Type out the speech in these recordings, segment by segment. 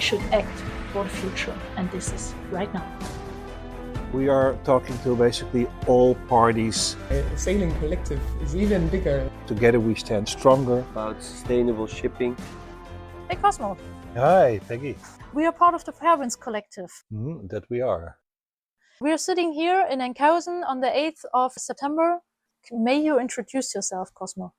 should act for the future, and this is right now. We are talking to basically all parties. A sailing collective is even bigger. Together we stand stronger. About sustainable shipping. Hey Cosmo, Hi, Peggy. we are part of the Fairwinds Collective. That we are. We are sitting here in Enkhuizen on the 8th of September. May you introduce yourself, Cosmo?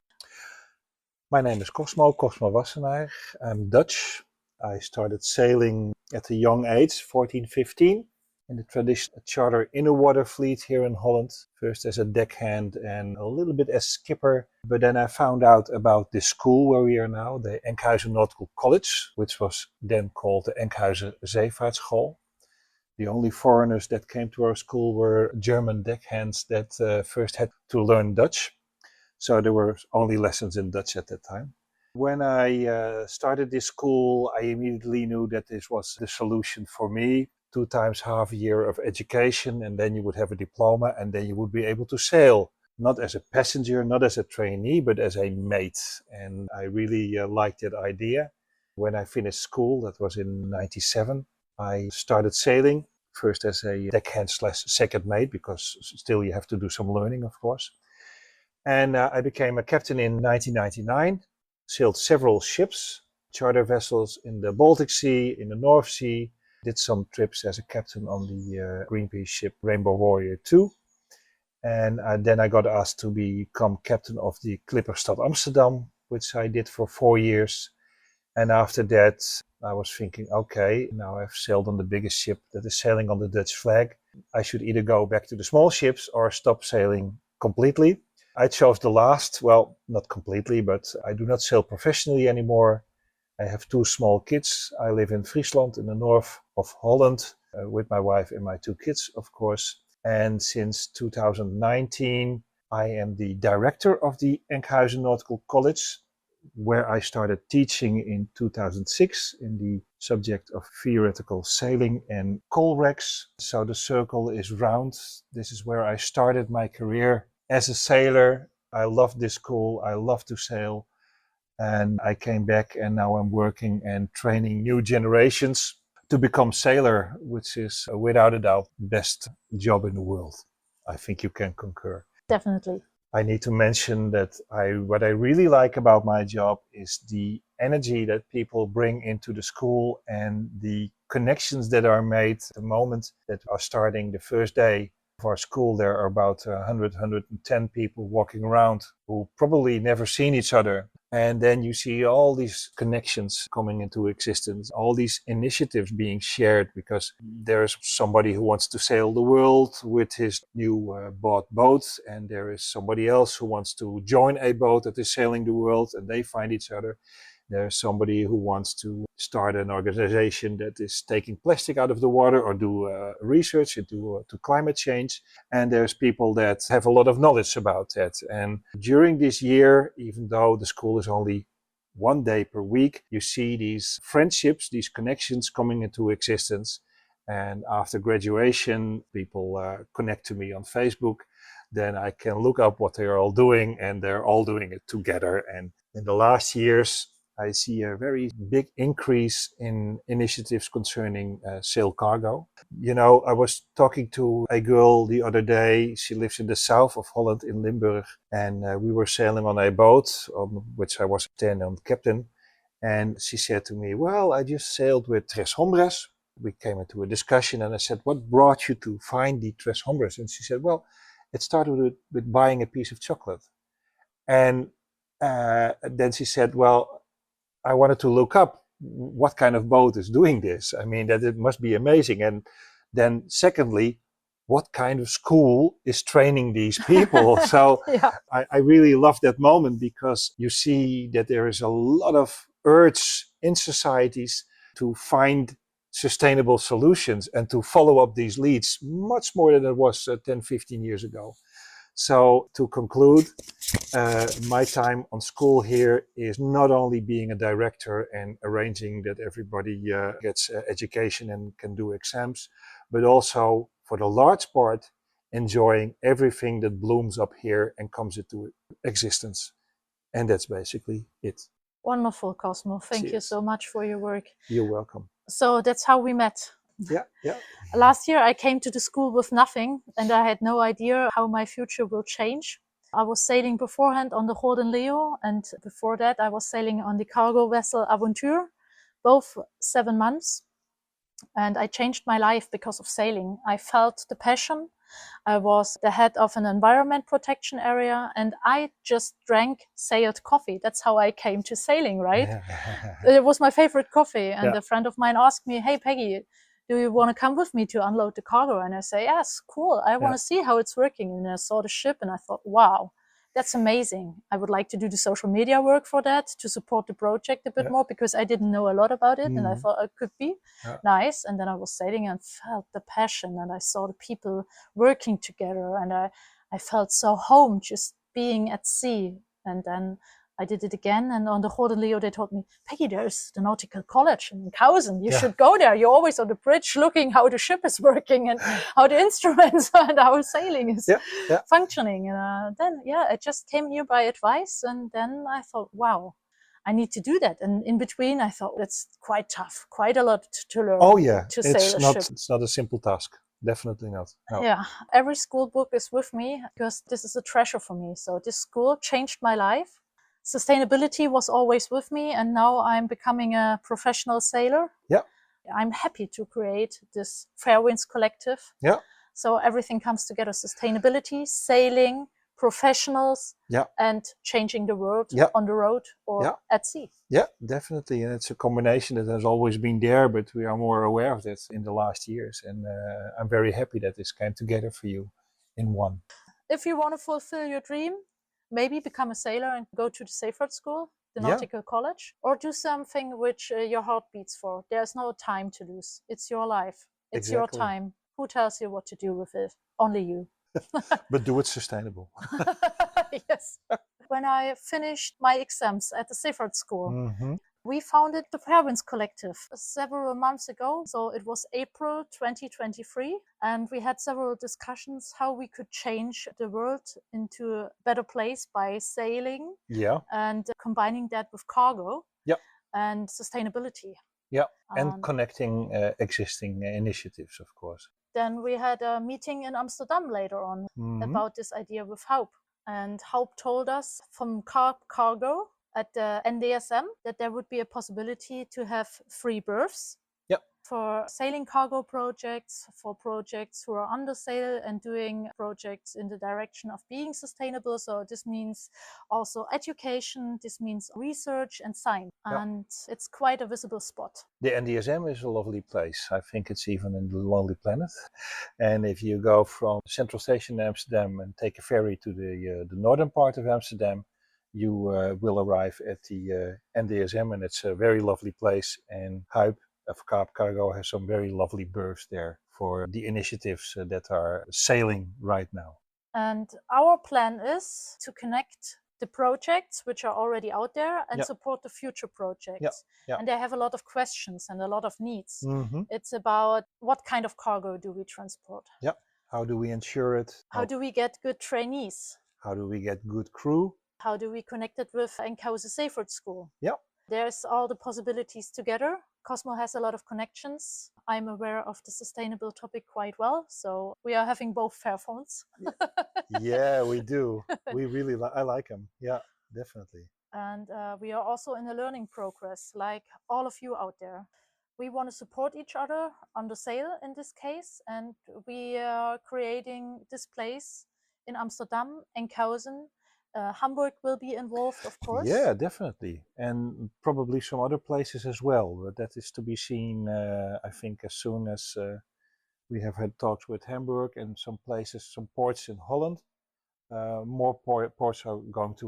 My name is Cosmo Wassenaar. I'm Dutch. I started sailing at a young age, 14, 15, in the traditional charter inner water fleet here in Holland. First as a deckhand and a little bit as skipper. But then I found out about this school where we are now, the Enkhuizen Nautical College, which was then called the Enkhuizen Zeevaartschool. The only foreigners that came to our school were German deckhands that first had to learn Dutch. So there were only lessons in Dutch at that time. When I started this school, I immediately knew that this was the solution for me. 2 times half a year of education, and then you would have a diploma, and then you would be able to sail. Not as a passenger, not as a trainee, but as a mate. And I really liked that idea. When I finished school, that was in 97, I started sailing, first as a deckhand / second mate, because still you have to do some learning, of course. And I became a captain in 1999, sailed several ships, charter vessels in the Baltic Sea, in the North Sea, did some trips as a captain on the Greenpeace ship Rainbow Warrior 2. And then I got asked to become captain of the Clipperstad Amsterdam, which I did for 4 years. And after that, I was thinking, okay, now I've sailed on the biggest ship that is sailing on the Dutch flag. I should either go back to the small ships or stop sailing completely. I chose the last. Well, not completely, but I do not sail professionally anymore. I have 2 small kids. I live in Friesland in the north of Holland with my wife and my 2 kids, of course. And since 2019, I am the director of the Enkhuizen Nautical College, where I started teaching in 2006 in the subject of theoretical sailing and coal wrecks. So the circle is round. This is where I started my career as a sailor. I loved this school. I love to sail. And I came back, and now I'm working and training new generations to become sailor, which is without a doubt the best job in the world. I think you can concur. Definitely. I need to mention that what I really like about my job is the energy that people bring into the school and the connections that are made the moment that are starting the first day of our school. There are about 100, 110 people walking around who probably never seen each other. And then you see all these connections coming into existence, all these initiatives being shared, because there's somebody who wants to sail the world with his new bought boat, and there is somebody else who wants to join a boat that is sailing the world, and they find each other. There's somebody who wants to start an organization that is taking plastic out of the water or do research into climate change. And there's people that have a lot of knowledge about that. And during this year, even though the school is only 1 day per week, you see these friendships, these connections coming into existence. And after graduation, people connect to me on Facebook. Then I can look up what they're all doing, and they're all doing it together. And in the last years, I see a very big increase in initiatives concerning sail cargo. You know, I was talking to a girl the other day. She lives in the south of Holland in Limburg. And we were sailing on a boat, on which I was then on captain. And she said to me, well, I just sailed with Tres Hombres. We came into a discussion, and I said, what brought you to find the Tres Hombres? And she said, well, it started with buying a piece of chocolate. And then she said, well, I wanted to look up what kind of boat is doing this. I mean, that it must be amazing. And then secondly, what kind of school is training these people? So Yeah. I really love that moment, because you see that there is a lot of urge in societies to find sustainable solutions and to follow up these leads much more than it was 10, 15 years ago. So to conclude, my time on school here is not only being a director and arranging that everybody gets education and can do exams, but also for the large part enjoying everything that blooms up here and comes into existence. And that's basically it. Wonderful, Cosmo. Thank you Cheers. so much for your work. You're welcome. So that's how we met. Yeah, yeah. Last year, I came to the school with nothing, and I had no idea how my future will change. I was sailing beforehand on the Golden Leo, and before that, I was sailing on the cargo vessel Avonture, both 7 months. And I changed my life because of sailing. I felt the passion. I was the head of an environment protection area, and I just drank sailed coffee. That's how I came to sailing, right? It was my favorite coffee. And Yeah. a friend of mine asked me, "Hey, Peggy, do you want to come with me to unload the cargo?" And I say, "Yes, cool. I want to see how it's working." And I saw the ship and I thought, wow, that's amazing. I would like to do the social media work for that, to support the project a bit more, because I didn't know a lot about it. And I thought it could be nice. And then I was sailing and felt the passion, and I saw the people working together, and I felt so home just being at sea. And then I did it again, and on the Golden Leo, they told me, "Peggy, there's the Nautical College in Enkhuizen. You should go there. You're always on the bridge looking how the ship is working and how the instruments and how sailing is functioning." And then, it just came here by advice. And then I thought, wow, I need to do that. And in between, I thought that's quite tough, quite a lot to learn. Oh yeah, to sail a ship. It's not a simple task. Definitely not. No. Yeah, every school book is with me because this is a treasure for me. So this school changed my life. Sustainability was always with me, and now I'm becoming a professional sailor. Yeah. I'm happy to create this Fair Winds collective. Yeah. So everything comes together: sustainability, sailing, professionals, and changing the world on the road or at sea. Yeah, definitely. And it's a combination that has always been there, but we are more aware of it in the last years. And I'm very happy that this came together for you in one. If you want to fulfill your dream, maybe become a sailor and go to the Safeguard School, the Nautical College, or do something which your heart beats for. There's no time to lose. It's your life. It's your time. Who tells you what to do with it? Only you. But do it sustainable. Yes. When I finished my exams at the Safeguard School, we founded the Fair Winds Collective several months ago. So it was April 2023. And we had several discussions how we could change the world into a better place by sailing and combining that with cargo and sustainability. Yeah, and connecting existing initiatives, of course. Then we had a meeting in Amsterdam later on about this idea with Kaap. And Kaap told us from Kaap Kargo at the NDSM that there would be a possibility to have free berths for sailing cargo projects, for projects who are under sail and doing projects in the direction of being sustainable. So this means also education, this means research and science. And it's quite a visible spot. The NDSM is a lovely place. I think it's even in the Lonely Planet. And if you go from Central Station in Amsterdam and take a ferry to the northern part of Amsterdam, you will arrive at the NDSM, and it's a very lovely place. And Kaap of Kaap Kargo has some very lovely berths there for the initiatives that are sailing right now. And our plan is to connect the projects which are already out there and support the future projects. And they have a lot of questions and a lot of needs. It's about what kind of cargo do we transport? How do we ensure it? How do we get good trainees? How do we get good crew? How do we connect it with Enkhuizen Safeguard School? There's all the possibilities together. Cosmo has a lot of connections. I'm aware of the sustainable topic quite well, so we are having both fair phones. Yeah, we do. We really I like them. Yeah, definitely. And we are also in a learning progress, like all of you out there. We want to support each other on the sail in this case, and we are creating this place in Amsterdam, Enkhuizen. Hamburg will be involved, of course. Yeah, definitely. And probably some other places as well. But that is to be seen, I think, as soon as we have had talks with Hamburg and some places, some ports in Holland. More ports are going to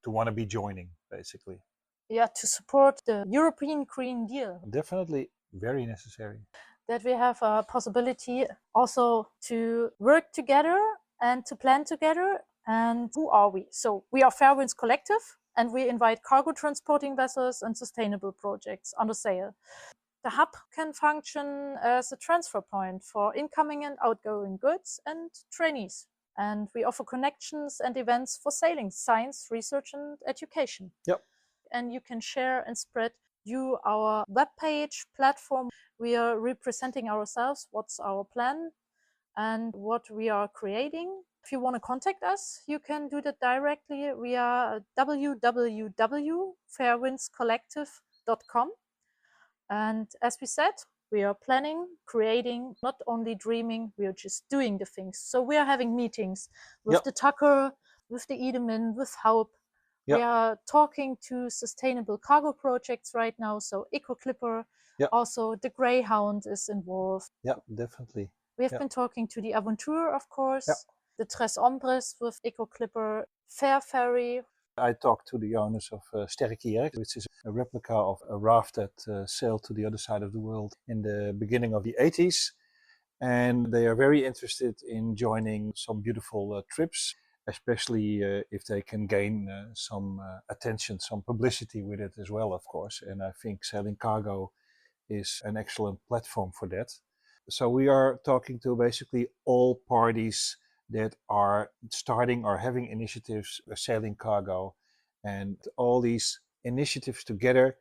want to be joining, basically. Yeah, to support the European Green Deal. Definitely very necessary. That we have a possibility also to work together and to plan together. And who are we? So we are Fair Winds Collective, and we invite cargo transporting vessels and sustainable projects under sail. The hub can function as a transfer point for incoming and outgoing goods and trainees. And we offer connections and events for sailing, science, research, and education. And you can share and spread view our webpage platform. We are representing ourselves, what's our plan and what we are creating. If you want to contact us, you can do that directly via www.fairwindscollective.com. And as we said, we are planning, creating, not only dreaming, we are just doing the things. So we are having meetings with the Tucker, with the Edelman, with Haup. We are talking to sustainable cargo projects right now. So Eco Clipper, also the Greyhound is involved. Yeah, definitely. We have been talking to the Aventure, of course, the Tres Hombres with Eco Clipper, Fair Ferry. I talked to the owners of Sterkierk, which is a replica of a raft that sailed to the other side of the world in the beginning of the 80s. And they are very interested in joining some beautiful trips, especially if they can gain some attention, some publicity with it as well, of course. And I think Sailing Cargo is an excellent platform for that. So we are talking to basically all parties that are starting or having initiatives, Sailing Cargo, and all these initiatives together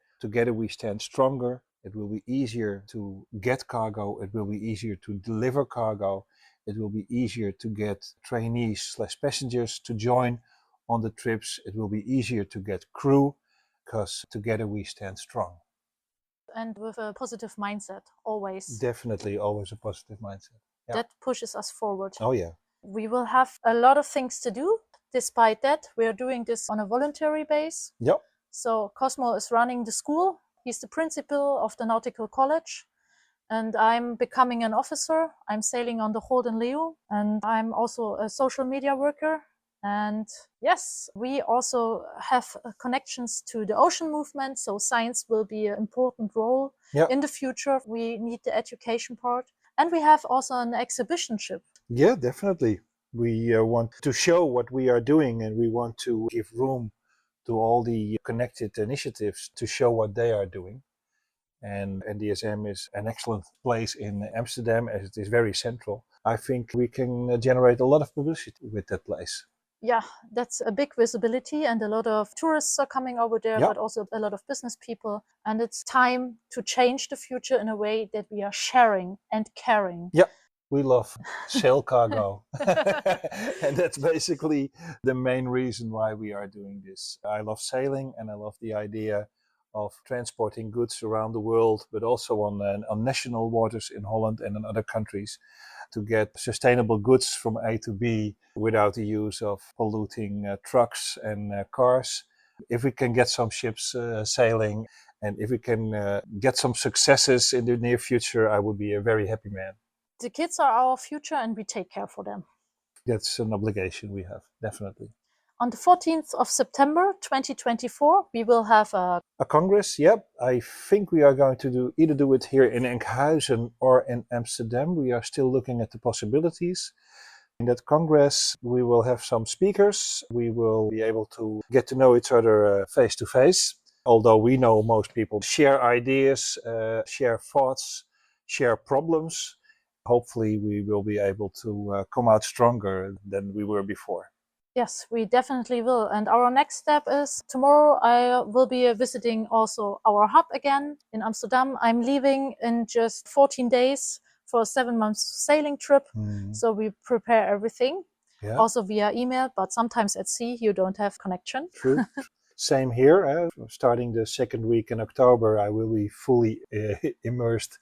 we stand stronger. It will be easier to get cargo. It will be easier to deliver cargo. It will be easier to get trainees/passengers to join on the trips. It will be easier to get crew, because together we stand strong. And with a positive mindset, always. Definitely always a positive mindset. Yeah. That pushes us forward. Oh yeah. We will have a lot of things to do. Despite that, we are doing this on a voluntary base. Yep. So Cosmo is running the school. He's the principal of the Nautical College. And I'm becoming an officer. I'm sailing on the Golden Leo. And I'm also a social media worker. And yes, we also have connections to the ocean movement. So science will be an important role in the future. We need the education part. And we have also an exhibition ship. Yeah, definitely. We want to show what we are doing, and we want to give room to all the connected initiatives to show what they are doing. And NDSM is an excellent place in Amsterdam, as it is very central. I think we can generate a lot of publicity with that place. Yeah, that's a big visibility, and a lot of tourists are coming over there, but also a lot of business people. And it's time to change the future in a way that we are sharing and caring. Yeah, we love sail cargo. And that's basically the main reason why we are doing this. I love sailing, and I love the idea of transporting goods around the world, but also on national waters in Holland and in other countries, to get sustainable goods from A to B without the use of polluting trucks and cars. If we can get some ships sailing, and if we can get some successes in the near future, I would be a very happy man. The kids are our future, and we take care for them. That's an obligation we have, definitely. On the 14th of September 2024, we will have a congress. Yep, I think we are going to either do it here in Enkhuizen or in Amsterdam. We are still looking at the possibilities. In that congress, we will have some speakers. We will be able to get to know each other face to face. Although we know most people share ideas, share thoughts, share problems. Hopefully we will be able to come out stronger than we were before. Yes, we definitely will. And our next step is tomorrow I will be visiting also our hub again in Amsterdam. I'm leaving in just 14 days for a 7-month sailing trip. So we prepare everything, also via email, but sometimes at sea you don't have connection. True. Same here. Starting the second week in October, I will be fully immersed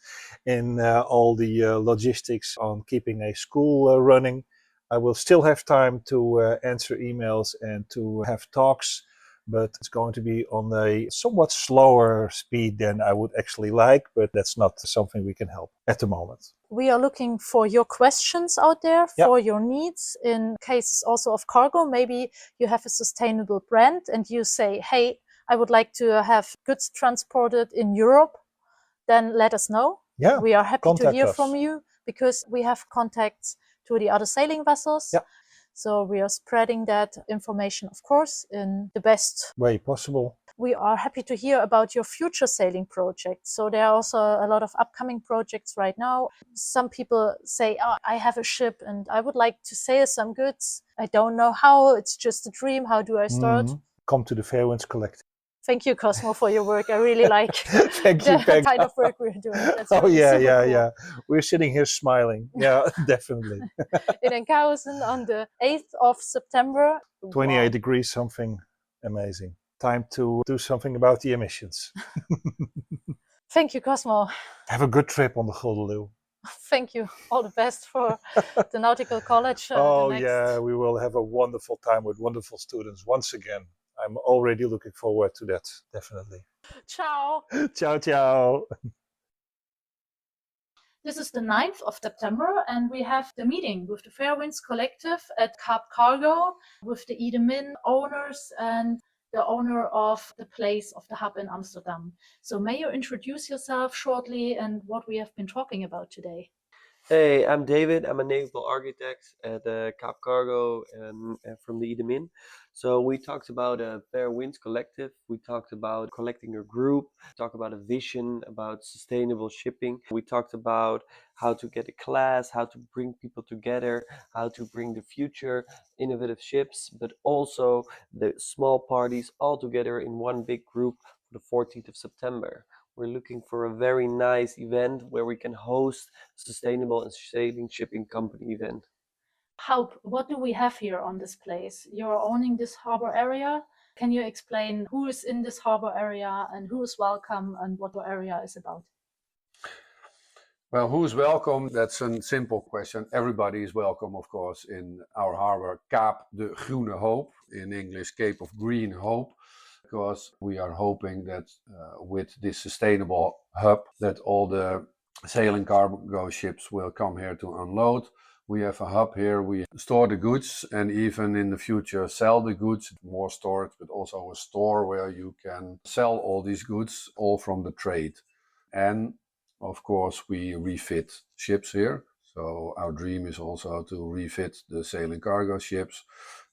in all the logistics on keeping a school running. I will still have time to answer emails and to have talks, but it's going to be on a somewhat slower speed than I would actually like, but that's not something we can help at the moment. We are looking for your questions out there, for your needs, in cases also of cargo. Maybe you have a sustainable brand and you say, hey, I would like to have goods transported in Europe. Then let us know. Yeah, we are happy to hear us. from you, because we have contacts to the other sailing vessels. So we are spreading that information, of course, in the best way possible. We are happy to hear about your future sailing projects. So there are also a lot of upcoming projects right now. Some people say, oh, I have a ship and I would like to sail some goods. I don't know how, it's just a dream. How do I start? Come to the Fairwinds Collective. Thank you, Cosmo, for your work. I really like Thank you, the Peggy. kind of work we're doing. That's Oh really yeah, super yeah, cool. yeah. We're sitting here smiling. Yeah, definitely. In Enkhuizen on the 8th of September. 28 Wow. degrees, something amazing. Time to do something about the emissions. Thank you, Cosmo. Have a good trip on the Guldenleeuw. Thank you. All the best for the Nautical College. Yeah, we will have a wonderful time with wonderful students once again. I'm already looking forward to that, definitely. Ciao. Ciao, ciao. This is the 9th of September, and we have the meeting with the Fairwinds Collective at Kaap Kargo with the Idemin owners and the owner of the place of the hub in Amsterdam. So may you introduce yourself shortly and what we have been talking about today? Hey, I'm David. I'm a naval architect at Kaap Kargo and from the Idemin. So we talked about a Fair Winds Collective. We talked about collecting a group. Talked about a vision about sustainable shipping. We talked about how to get a class, how to bring people together, how to bring the future innovative ships, but also the small parties all together in one big group for the 14th of September. We're looking for a very nice event where we can host sustainable and sailing shipping company event. How, what do we have here on this place? You're owning this harbor area. Can you explain who is in this harbor area and who is welcome and what the area is about? Well, who's welcome? That's a simple question. Everybody is welcome, of course, in our harbor, Kaap de Groene Hoop, in English, Cape of Green Hope, because we are hoping that with this sustainable hub, that all the sailing cargo ships will come here to unload. We have a hub here, we store the goods and even in the future sell the goods, more storage, but also a store where you can sell all these goods, all from the trade. And of course, we refit ships here. So our dream is also to refit the sailing cargo ships,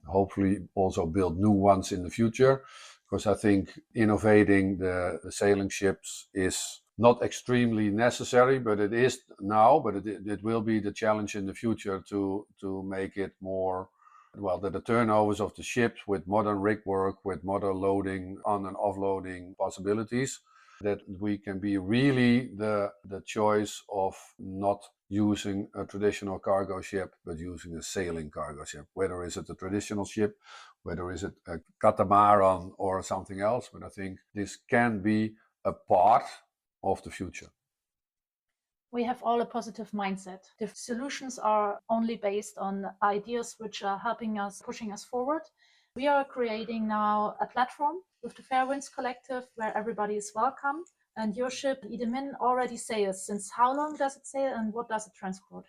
hopefully also build new ones in the future, because I think innovating the sailing ships is not extremely necessary, but it is now, but it will be the challenge in the future to make it more, well, the turnovers of the ships with modern rig work, with modern loading, on and offloading possibilities, that we can be really the choice of not using a traditional cargo ship, but using a sailing cargo ship. Whether is it a traditional ship, whether is it a catamaran or something else, but I think this can be a part of the future. We have all a positive mindset. The solutions are only based on ideas which are helping us, pushing us forward. We are creating now a platform with the Fairwinds Collective where everybody is welcome. And your ship, Idemin, already sails. Since how long does it sail and what does it transport?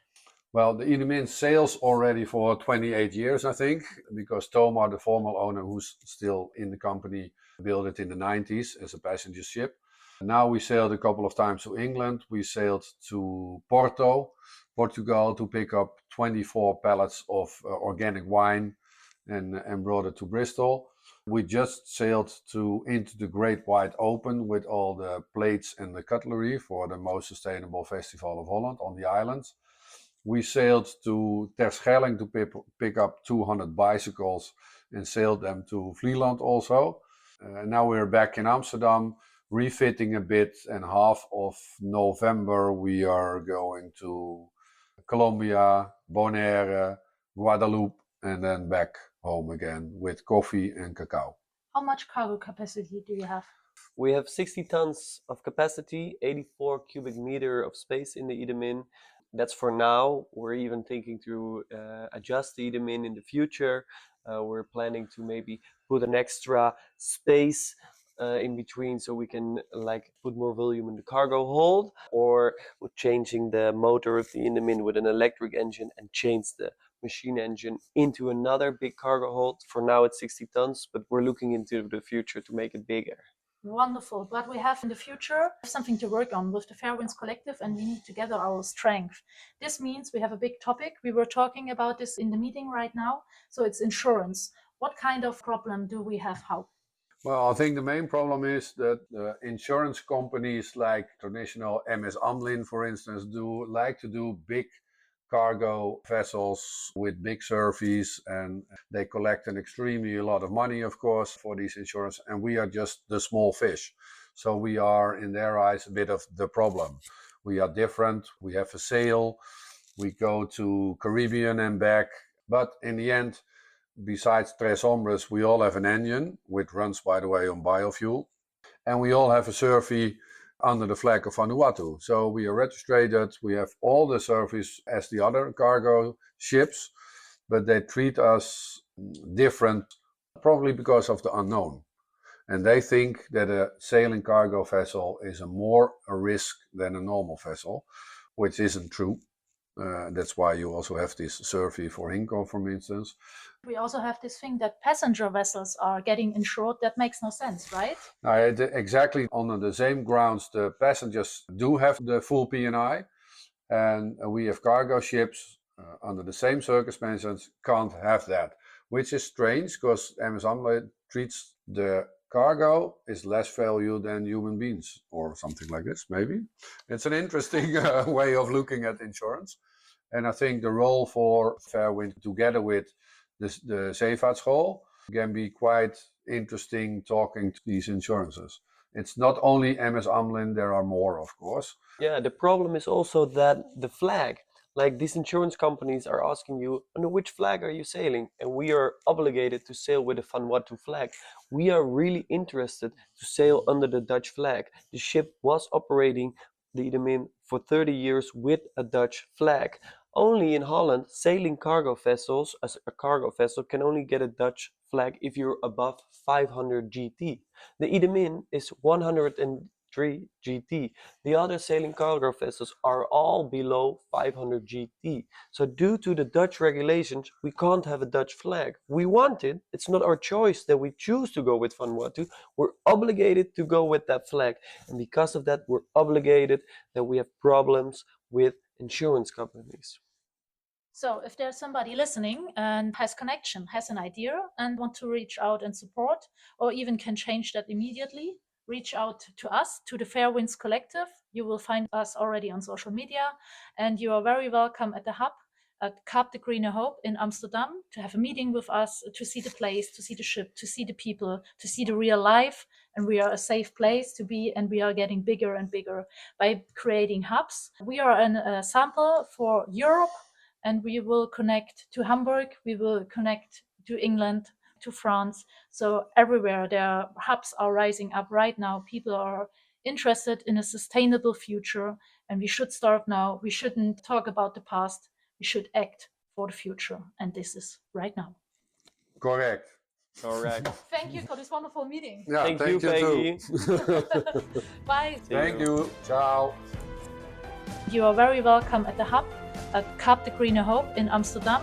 Well, the Idemin sails already for 28 years, I think, because Toma, the former owner who's still in the company, built it in the 90s as a passenger ship. Now we sailed a couple of times to England. We sailed to Porto, Portugal, to pick up 24 pallets of organic wine and brought it to Bristol. We just sailed into the Great Wide Open with all the plates and the cutlery for the most sustainable festival of Holland on the islands. We sailed to Terschelling to pick up 200 bicycles and sailed them to Vlieland also. Now we're back in Amsterdam, refitting a bit, and half of November we are going to Colombia, Bonaire, Guadeloupe, and then back home again with coffee and cacao. How much cargo capacity do you have? We have 60 tons of capacity, 84 cubic meter of space in the Idemin. That's for now. We're even thinking to adjust the Idemin in the future. We're planning to maybe put an extra space in between so we can like put more volume in the cargo hold, or we're changing the motor of the Idemin with an electric engine and change the machine engine into another big cargo hold. For now it's 60 tons, but we're looking into the future to make it bigger. Wonderful. But we have in the future something to work on with the Fairwinds Collective, and we need to gather our strength. This means we have a big topic. We were talking about this in the meeting right now. So it's insurance. What kind of problem do we have? How? Well, I think the main problem is that insurance companies like traditional MS Amlin, for instance, like to do big cargo vessels with big surveys, and they collect an extremely a lot of money, of course, for these insurance, and we are just the small fish. So we are, in their eyes, a bit of the problem. We are different, we have a sail, we go to Caribbean and back, but in the end, besides Tres Hombres, we all have an engine, which runs, by the way, on biofuel, and we all have a survey under the flag of Vanuatu. So we are registered, we have all the surveys as the other cargo ships, but they treat us different, probably because of the unknown. And they think that a sailing cargo vessel is more a risk than a normal vessel, which isn't true. That's why you also have this survey for Hinko, for instance. We also have this thing that passenger vessels are getting insured. That makes no sense, right? Exactly on the same grounds, the passengers do have the full P&I, and we have cargo ships under the same circumstances can't have that, which is strange because MS Amway treats the cargo is less value than human beings or something like this, maybe. It's an interesting way of looking at insurance. And I think the role for Fairwind together with the Zeevaartschool can be quite interesting talking to these insurances. It's not only MS Amlin, there are more, of course. Yeah, the problem is also that the flag, like these insurance companies are asking you, under which flag are you sailing? And we are obligated to sail with the Vanuatu flag. We are really interested to sail under the Dutch flag. The ship was operating the Idemin for 30 years with a Dutch flag. Only in Holland, sailing cargo vessels, as a cargo vessel, can only get a Dutch flag if you're above 500 GT. The Idemin is 103 GT. The other sailing cargo vessels are all below 500 GT. So due to the Dutch regulations, we can't have a Dutch flag. We want it. It's not our choice that we choose to go with Vanuatu. We're obligated to go with that flag. And because of that, we're obligated that we have problems with insurance companies. So if there's somebody listening and has connection, has an idea and want to reach out and support, or even can change that immediately, reach out to us, to the Fairwinds Collective. You will find us already on social media, and you are very welcome at the hub at Kaap de Groene Hoop in Amsterdam to have a meeting with us, to see the place, to see the ship, to see the people, to see the real life. And we are a safe place to be, and we are getting bigger and bigger by creating hubs. We are a sample for Europe, and we will connect to Hamburg, we will connect to England, to France. So everywhere their hubs are rising up right now. People are interested in a sustainable future, and we should start now. We shouldn't talk about the past. We should act for the future, and this is right now. Correct. Thank you for this wonderful meeting. Yeah, Thank you, Peggy. Bye. Thank you. Ciao. You are very welcome at the hub at Kaap de Groene Hoop in Amsterdam.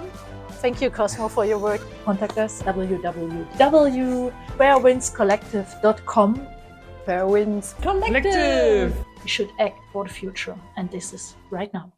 Thank you, Cosmo, for your work. Contact us www.fairwindscollective.com. Fairwinds Collective! We should act for the future, and this is right now.